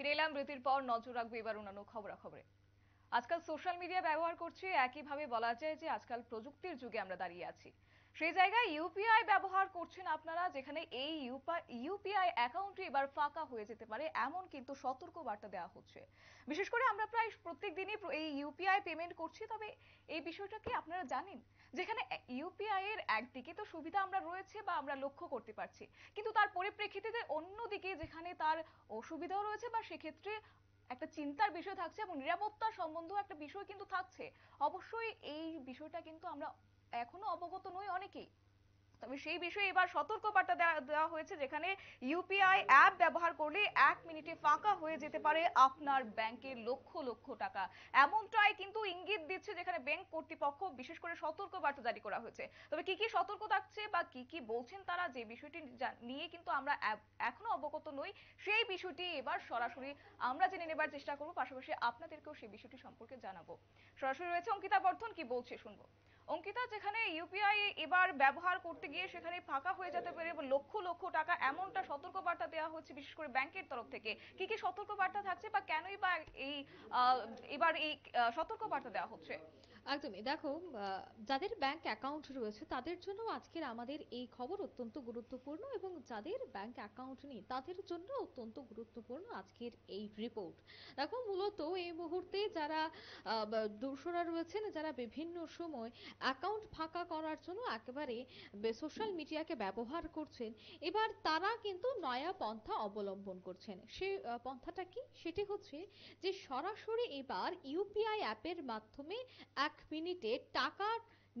ফিরে এলাম বিরতির পর। নজর রাখবো এবার অন্যান্য খবরাখবরে। আজকাল সোশ্যাল মিডিয়া ব্যবহার করছি, একইভাবে বলা যায় যে আজকাল প্রযুক্তির যুগে আমরা দাঁড়িয়ে আছি। সেই জায়গায় ইউপিআই ব্যবহার করছেন আপনারা, যেখানে এই ইউপিআই অ্যাকাউন্টটি এবার ফাঁকা হয়ে যেতে পারে, এমন কিন্তু সতর্ক বার্তা দেওয়া হচ্ছে। বিশেষ করে আমরা প্রায় প্রত্যেক দিনই এই ইউপিআই পেমেন্ট করছি, তবে এই বিষয়টা কি আপনারা জানেন? যেখানে ইউপিআই এর একদিকে তো সুবিধা আমরা রয়েছে বা আমরা লক্ষ্য করতে পারছি, কিন্তু তার পরিপ্রেক্ষিতে অন্যদিকে যেখানে তার অসুবিধাও রয়েছে বা সেক্ষেত্রে একটা চিন্তার বিষয় থাকছে এবং নিরাপত্তা সম্বন্ধেও একটা বিষয় কিন্তু থাকছে। অবশ্যই এই বিষয়টা কিন্তু আমরা এখনো অবগত নই অনেকেই। তবে সেই বিষয়ে এবার সতর্কবার্তা দেওয়া হয়েছে, যেখানে ইউপিআই অ্যাপ ব্যবহার করলে 1 মিনিটে ফাঁকা হয়ে যেতে পারে আপনার ব্যাংকের লক্ষ লক্ষ টাকা। এমনটাই কিন্তু ইঙ্গিত দিচ্ছে, যেখানে ব্যাংক কর্তৃপক্ষ বিশেষ করে সতর্কবার্তা জারি করা হয়েছে। তবে কি কি সতর্ক থাকছে বা কি কি বলছেন তারা, যে বিষয়টি নিয়ে কিন্তু আমরা এখনো অবগত নই, সেই বিষয়টি এবার সরাসরি আমরা জেনে নেবার চেষ্টা করব, পাশাপাশি আপনাদেরকেও সেই বিষয়টি সম্পর্কে জানাবো। সরাসরি রয়েছে অঙ্কিতা বর্ধন, কি বলছে শুনবো। অঙ্কিতা, যেখানে ইউপিআই এবার ব্যবহার করতে গিয়ে সেখানে ফাঁকা হয়ে যেতে পারে লক্ষ লক্ষ টাকা, এমনটা সতর্কবার্তা দেওয়া হচ্ছে বিশেষ করে ব্যাংকের তরফ থেকে, কি কি সতর্কবার্তা থাকছে বা কেনই বা এই এবার এই সতর্কবার্তা দেওয়া হচ্ছে? একদমই দেখো, যাদের ব্যাংক অ্যাকাউন্ট রয়েছে তাদের জন্য আজকের আমাদের এই খবর অত্যন্ত গুরুত্বপূর্ণ, এবং যাদের ব্যাংক অ্যাকাউন্ট নেই তাদের জন্য অত্যন্ত গুরুত্বপূর্ণ আজকের এই রিপোর্ট। দেখো, মূলত এই মুহূর্তে যারা দোসরা রয়েছেন, যারা বিভিন্ন সময় অ্যাকাউন্ট ফাঁকা করার জন্য একেবারে সোশ্যাল মিডিয়াকে ব্যবহার করছেন, এবার তারা কিন্তু নয়া পন্থা অবলম্বন করছেন। সেই পন্থাটা কি? সেটি হচ্ছে যে সরাসরি এবার ইউপিআই অ্যাপের মাধ্যমে 1 মিনিটে টাকা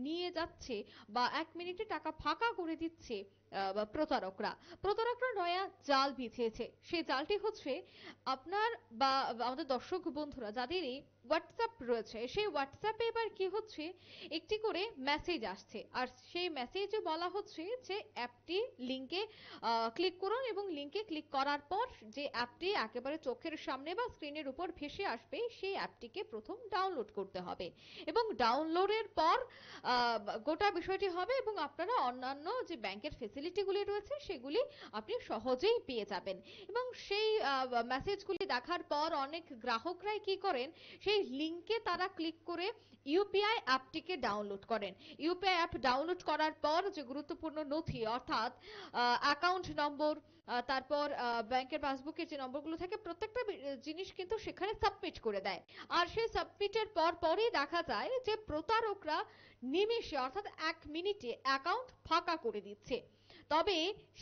নিয়ে যাচ্ছে বা 1 মিনিটে টাকা ফাঁকা করে দিচ্ছে প্রতারকরা নয়া জাল বিছিয়েছে। সেই জালটি হচ্ছে আপনার বা আমাদের দর্শক বন্ধুরা যাদের এই হোয়াটসঅ্যাপ রয়েছে, সেই হোয়াটসঅ্যাপে এবার কি হচ্ছে, একটি করে মেসেজ আসছে, আর সেই মেসেজে বলা হচ্ছে যে অ্যাপটি লিঙ্কে ক্লিক করুন, এবং লিঙ্কে ক্লিক করার পর যে অ্যাপটি একেবারে চোখের সামনে বা স্ক্রিনের উপর ভেসে আসবে, সেই অ্যাপটিকে প্রথম ডাউনলোড করতে হবে, এবং ডাউনলোডের পর গোটা বিষয়টি হবে, এবং আপনারা অন্যান্য যে ব্যাংকের ফেসিলিটিগুলি রয়েছে সেগুলি আপনি সহজেই পেয়ে যাবেন। এবং সেই মেসেজগুলি দেখার পর অনেক গ্রাহকরাই কি করেন, সেই লিঙ্কে তারা ক্লিক করে ইউপিআই অ্যাপটিকে ডাউনলোড করেন। ইউপিআই অ্যাপ ডাউনলোড করার পর যে গুরুত্বপূর্ণ নথি, অর্থাৎ অ্যাকাউন্ট নম্বর, তারপর ব্যাংকের পাসবুকের যে নম্বরগুলো থাকে, প্রত্যেকটা জিনিস কিন্তু সেখানে সাবমিট করে দেয়। আর সেই সাবমিটের পরই দেখা যায় যে প্রতারকরা নিমেষে, অর্থাৎ 1 মিনিটে অ্যাকাউন্ট ফাঁকা করে দিচ্ছে। তবে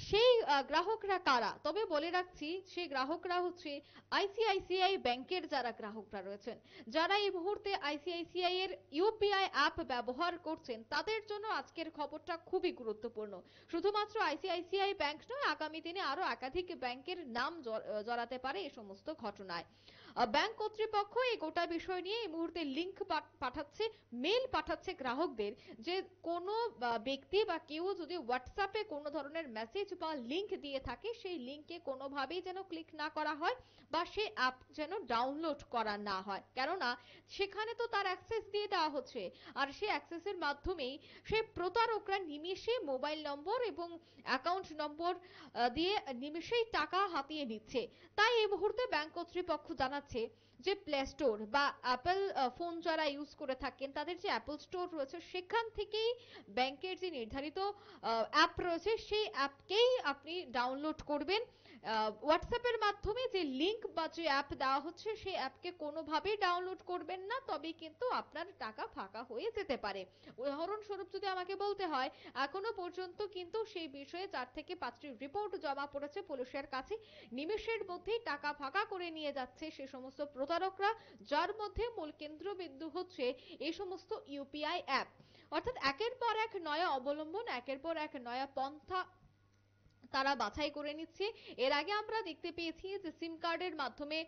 সেই গ্রাহকরা কারা? তবে বলে রাখছি, সেই গ্রাহকরা হচ্ছে আইসিআইসিআই ব্যাংকের যারা গ্রাহকরা রয়েছেন, যারা এই মুহূর্তে আইসিআইসিআই এর ইউপিআই অ্যাপ ব্যবহার করছেন, তাদের জন্য আজকের খবরটা খুবই গুরুত্বপূর্ণ। শুধুমাত্র আইসিআইসিআই ব্যাংক নয়, আগামী দিনে আরো একাধিক ব্যাংকের নাম জড়াতে পারে এই সমস্ত ঘটনায়। ব্যাংক কর্তৃপক্ষ এই গোটা বিষয় নিয়ে এই মুহূর্তে লিংক পাঠাচ্ছে, মেল পাঠাচ্ছে গ্রাহকদের, যে কোনো ব্যক্তি বা কেউ যদি হোয়াটসঅ্যাপে কোনো ধরনের মেসেজ বা লিংক দিয়ে থাকে, সেই লিংকে কোনোভাবেই যেন ক্লিক না করা হয় বা সেই অ্যাপ যেন ডাউনলোড করা না হয়, কেননা সেখানে তো তার অ্যাক্সেস দিয়ে দেওয়া হচ্ছে, আর সেই অ্যাক্সেসের মাধ্যমেই সেই প্রতারকরা নিমেষে মোবাইল নম্বর এবং অ্যাকাউন্ট নম্বর দিয়ে নিমেষেই টাকা হাতিয়ে নিচ্ছে। তাই এই মুহূর্তে ব্যাংক কর্তৃপক্ষ জানাচ্ছে যে প্লে স্টোর বা অ্যাপল ফোন যারা ইউজ করে থাকেন, তাদের যে অ্যাপল স্টোর রয়েছে সেখান থেকেই ব্যাংকের যে নির্ধারিত অ্যাপ রয়েছে সেই অ্যাপকেই আপনি ডাউনলোড করবেন। হোয়াটসঅ্যাপের মাধ্যমে যে লিংক বা যে অ্যাপ দেওয়া হচ্ছে সেই অ্যাপকে কোনোভাবেই ডাউনলোড করবেন না, তবেই কিন্তু আপনার টাকা ফাঁকা হয়ে যেতে পারে। উদাহরণস্বরূপ যদি আমাকে বলতে হয়, এখনো পর্যন্ত কিন্তু সেই বিষয়ে 4 থেকে 5টি রিপোর্ট জমা পড়েছে পুলিশের কাছে। নিমেষের মধ্যেই টাকা ফাঁকা করে নিয়ে যাচ্ছে সে সমস্ত প্রতারকরা, যার মধ্যে মূল কেন্দ্রবিন্দু হচ্ছে এই সমস্ত ইউপিআই অ্যাপ। অর্থাৎ একের পর এক নয়া অবলম্বন, একের পর এক নয়া পন্থা তারা বাছাই করে নিচ্ছে। এর আগে আমরা দেখতে পেয়েছি যে সিম কার্ডের মাধ্যমে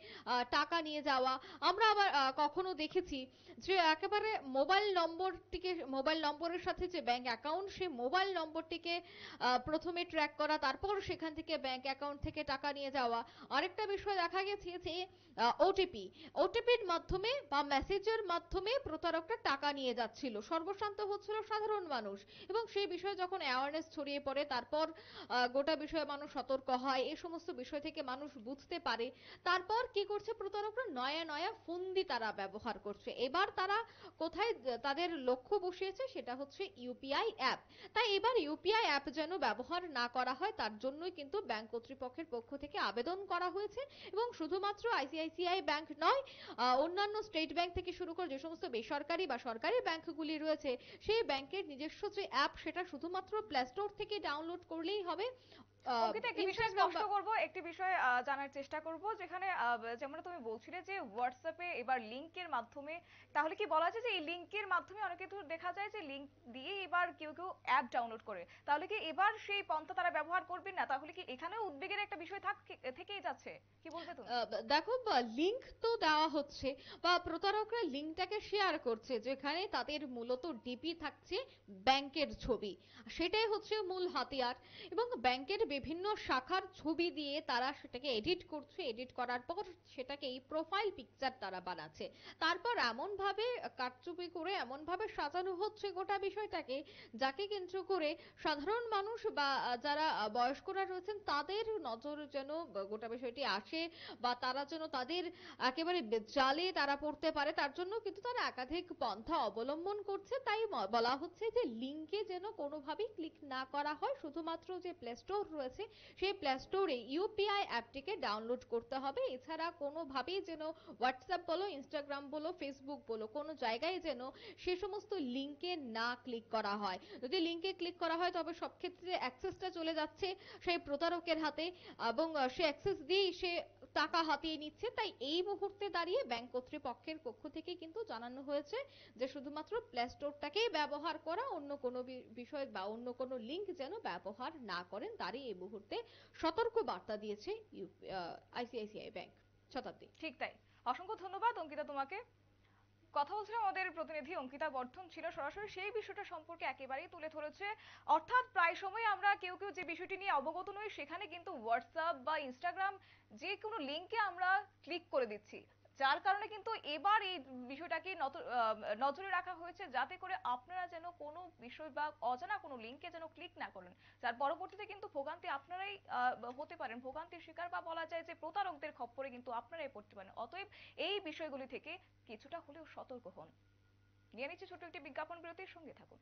টাকা নিয়ে যাওয়া। আমরা আবার কখনো দেখেছি যে একেবারে মোবাইল নম্বরের সাথে যে ব্যাংক অ্যাকাউন্ট, সেই মোবাইল নম্বরটিকে প্রথমে ট্র্যাক করা, তারপর সেখান থেকে ব্যাংক অ্যাকাউন্ট থেকে টাকা নিয়ে যাওয়া। আরেকটা বিষয় দেখা গেছে যে ওটিপির মাধ্যমে বা মেসেজের মাধ্যমে প্রতারকরা টাকা নিয়ে যাচ্ছিল, সর্বশান্ত হচ্ছিল সাধারণ মানুষ। এবং সেই বিষয়ে যখন অ্যাওয়ারনেস ছড়িয়ে পড়ে, তারপর গোটা গোটা বিষয়ে মানুষ সতর্ক হয়, এই সমস্ত বিষয় থেকে মানুষ বুঝতে পারে। তারপর কি করছে প্রতারকরা, নয়া নয়া ফন্দি তারা ব্যবহার করছে। এবার তারা কোথায় তাদের লক্ষ্য বসিয়েছে, সেটা হচ্ছে ইউপিআই অ্যাপ। তাই এবার ইউপিআই অ্যাপ যেন ব্যবহার না করা হয়, তার জন্যই কিন্তু ব্যাংক কর্তৃপক্ষের পক্ষ থেকে আবেদন করা হয়েছে। এবং শুধুমাত্র আইসিআইসিআই ব্যাংক নয়, অন্যান্য স্টেট ব্যাংক থেকে শুরু করে যে সমস্ত বেসরকারি বা সরকারি ব্যাংকগুলি রয়েছে, সেই ব্যাংকের নিজস্ব যে অ্যাপ, সেটা শুধুমাত্র প্লে স্টোর থেকে ডাউনলোড করলেই হবে। অঙ্কিতা, একটি বিষয় ইনস্টাগ্রাম স্পষ্ট করব, একটি বিষয় জানার চেষ্টা করব, যেখানে যেমন তুমি বলছিলে যে হোয়াটসঅ্যাপে এবার লিংকের মাধ্যমে, তাহলে কি বলা যায় যে এই লিংকের মাধ্যমে অনেকে তো দেখা যায় যে লিংক দিয়ে এবার কেউ কেউ অ্যাপ ডাউনলোড করে, তাহলে কি এবার সেই পন্থা তারা ব্যবহার করবেন না? তাহলে কি এখানেও উদ্বেগের একটা বিষয় থেকেই যাচ্ছে? কি বলবে তুমি? দেখো, লিংক তো দেওয়া হচ্ছে, বা প্রতারকরা লিংকটাকে শেয়ার করছে, যেখানে তাদের মূলত ডিপি থাকছে ব্যাংকের ছবি, সেটাই হচ্ছে মূল হাতিয়ার। এবং ব্যাংকের বিভিন্ন শাখার ছবি দিয়ে তারা সেটাকে এডিট করছে, এডিট করার পর সেটাকে এই প্রোফাইল পিকচার তারা বানাচ্ছে। তারপর এমন ভাবে কারচুপি করে এমন ভাবে সাজানো হচ্ছে গোটা বিষয়টাকে, যাকে কেন্দ্র করে সাধারণ মানুষ বা যারা বয়স্করা রয়েছেন, তাদের নজর যেন গোটা বিষয়টি আসে, বা তারা যেন তাদের একেবারে জালে তারা পড়তে পারে, তার জন্য কিন্তু তারা একাধিক পন্থা অবলম্বন করছে। তাই বলা হচ্ছে যে লিংকে যেন কোনোভাবেই ক্লিক না করা হয়, শুধুমাত্র যে প্লে স্টোর রয়েছে, সেই প্লে স্টোরে ইউপিআই অ্যাপটিকে ডাউনলোড করতে হবে। এছাড়া কোনোভাবেই যেন হোয়াটসঅ্যাপ বলো, ইনস্টাগ্রাম বলো, ফেসবুক বলো, কোনো জায়গায় যেন সে সমস্ত লিংকে না ক্লিক করা হয়। যদি লিংকে ক্লিক করা হয়, তবে সব ক্ষেত্রে অ্যাক্সেসটা চলে যাচ্ছে সেই প্রতারকের হাতে, এবং সে অ্যাক্সেস দিয়েই সে টাকা হাতিয়ে নিচ্ছে। তাই এই মুহূর্তে দাঁড়িয়ে ব্যাংক কর্তৃপক্ষের পক্ষ থেকে কিন্তু জানানো হয়েছে যে শুধুমাত্র প্লে স্টোরটাকেই ব্যবহার করা, অন্য কোনো বিষয় বা অন্য কোনো লিংক যেন ব্যবহার না করেন, তারই এই মুহূর্তে সতর্ক বার্তা দিয়েছে আইসিআইসিআই ব্যাংক। শতাব্দী। ঠিক তাই। অসংখ্য ধন্যবাদ অঙ্কিতা তোমাকে। কথা বলছিলাম, আমাদের প্রতিনিধি অঙ্কিতা বর্ধন ছিল, সরাসরি সেই বিষয়টা সম্পর্কে একেবারেই তুলে ধরেছে। অর্থাৎ প্রায় সময় আমরা কেউ কেউ যে বিষয়টি নিয়ে অবগত নই, সেখানে কিন্তু হোয়াটসঅ্যাপ বা ইনস্টাগ্রাম যে কোনো লিংকে আমরা ক্লিক করে দিচ্ছি, যার কারণে কিন্তু এবার এই বিষয়টাকে নজরে রাখা হয়েছে, যাতে করে আপনারা যেন কোনো বিষয় বা অজানা কোনো লিংকে যেন ক্লিক না করেন, যার পরবর্তীতে কিন্তু ভোগান্তি আপনারাই হতে পারেন, ভোগান্তির শিকার, বা বলা যায় যে প্রতারকদের খপ্পরে কিন্তু আপনারাই পড়তে পারেন। অতএব এই বিষয়গুলি থেকে কিছুটা হলেও সতর্ক হন। নিয়ে নিচ্ছি ছোট্ট একটি বিজ্ঞাপন বিরতির, সঙ্গে থাকুন।